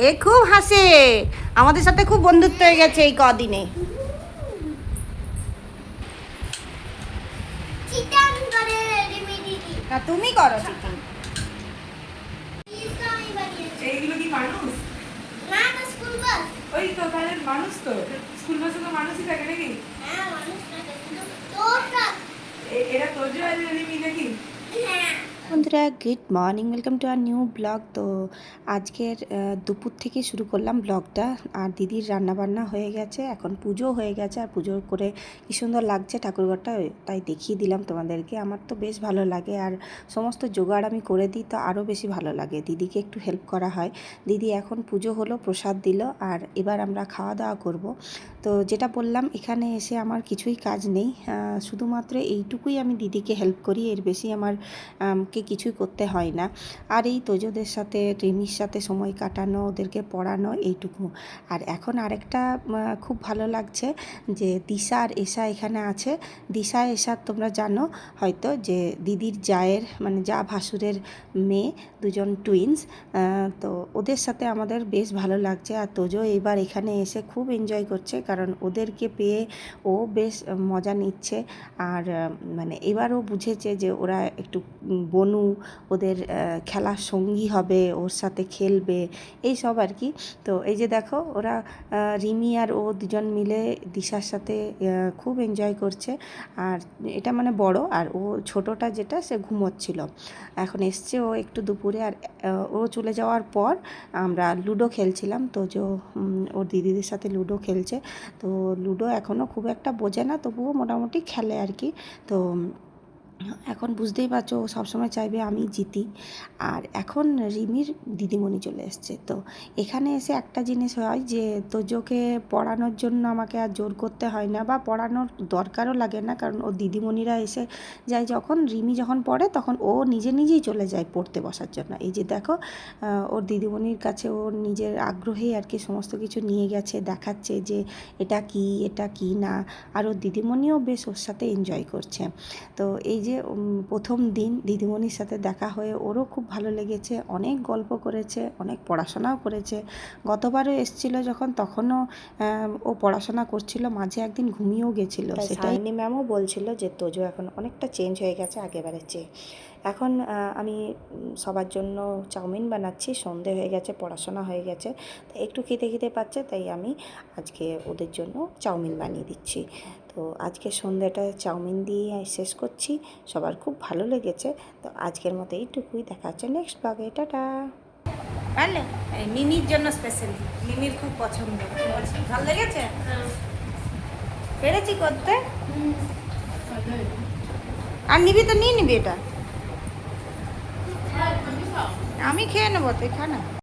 এ খুব হাসে, আমাদের সাথে খুব বন্ধুত্ব হয়ে গেছে এই কদিনে। তুমি করো চিকেন। এইগুলো কি মানুষ? না না স্কুল বাস। ওই তো তাহলে মানুষ, তো স্কুল বাসে তো মানুষই থাকে নাকি? হ্যাঁ মানুষ থাকে, কিন্তু তোরটা এরা তোজো আর রিমি নাকি? হ্যাঁ। বন্ধুরা good morning, welcome to our new blog. তো আজকের দুপুর থেকে শুরু করলাম ব্লগটা। আর দিদির রান্নাবান্না হয়ে গেছে, এখন পুজো হয়ে গেছে। আর পুজো করে কী সুন্দর লাগছে ঠাকুরঘরটা, তাই দেখিয়ে দিলাম তোমাদেরকে। আমার তো বেশ ভালো লাগে, আর সমস্ত জোগাড় আমি করে দিই তো আরও বেশি ভালো লাগে। দিদিকে একটু হেল্প করা হয়। দিদি এখন পুজো হলো, প্রসাদ দিল, আর এবার আমরা খাওয়া দাওয়া করব। তো যেটা বললাম, এখানে এসে আমার কিছুই কাজ নেই, শুধুমাত্র এইটুকুই আমি দিদিকে হেল্প করি, এর বেশি আমার কে কিছুই করতে হয় না। আর এই তোজোদের সাথে, রিমির সাথে সময় কাটানো, ওদেরকে পড়ানো, এইটুকু। আর এখন আরেকটা খুব ভালো লাগছে যে দিশা আর এশা এখানে আছে। দিশা এশা তোমরা জানো হয়তো, যে দিদির জায়ের মানে যা ভাসুরের মেয়ে, দুজন টুইন্স। তো ওদের সাথে আমাদের বেশ ভালো লাগছে। আর তোজো এবার এখানে এসে খুব এনজয় করছে, কারণ ওদেরকে পেয়ে ও বেশ মজা নিচ্ছে। আর মানে এবারও বুঝেছে যে ওরা একটু বনু, ওদের খেলার সঙ্গী হবে, ওর সাথে খেলবে, এই সব আর কি। তো এই যে দেখো, ওরা রিমি আর ও দুজন মিলে দিশার সাথে খুব এনজয় করছে। আর এটা মানে বড়, আর ও ছোটোটা যেটা, সে ঘুমোচ্ছিল। এখন এসছে ও একটু দুপুরে। আর ও চলে যাওয়ার পর আমরা লুডো খেলছিলাম। তো যে ওর দিদিদের সাথে লুডো খেলছে। তো লুডো এখনও খুব একটা বোঝে না, তবুও মোটামুটি খেলে আর কি। তো এখন বুঝতেই পারছো, ও সবসময় চাইবে আমি জিতি। আর এখন রিমির দিদিমণি চলে এসছে। তো এখানে এসে একটা জিনিস হয় যে তোজোকে পড়ানোর জন্য আমাকে আর জোর করতে হয় না, বা পড়ানোর দরকারও লাগে না, কারণ ওর দিদিমণিরা এসে যায় যখন। রিমি যখন পড়ে তখন ও নিজে নিজেই চলে যায় পড়তে বসার জন্য। এই যে দেখো, ওর দিদিমণির কাছে ওর নিজের আগ্রহেই আর কি সমস্ত কিছু নিয়ে গেছে, দেখাচ্ছে যে এটা কি, এটা কি না। আর ওর দিদিমণিও বেশ ওর সাথে এনজয় করছে। তো এই যে প্রথম দিন দিদিমণির সাথে দেখা হয়ে ওরও খুব ভালো লেগেছে, অনেক গল্প করেছে, অনেক পড়াশোনাও করেছে। গতবারও এসেছিল যখন, তখনও ও পড়াশোনা করছিল, মাঝে একদিন ঘুমিয়েও গেছিলো। সেটাই ম্যামও বলছিল যে তোজো এখন অনেকটা চেঞ্জ হয়ে গেছে আগেবারের চেয়ে। এখন আমি সবার জন্য চাউমিন বানাচ্ছি, সন্ধে হয়ে গেছে, পড়াশোনা হয়ে গেছে, তো একটু খেতে খেতে পাচ্ছে, তাই আমি আজকে ওদের জন্য চাউমিন বানিয়ে দিচ্ছি। তো আজকে সন্ধ্যাটা চাউমিন দিয়ে শেষ করছি। সবার খুব ভালো লেগেছে। তো আজকের মতো এইটুকুই, দেখা হচ্ছে নেক্সট ব্লগে। টাটা। বুঝলে, এই মিমির জন্য স্পেশালি, মিমির খুব পছন্দ। ভালো লেগেছে, পেরেছি করতে। আর নিবি তো নিয়ে নিবি এটা, আমি খেয়ে নেবো, তুই খা না।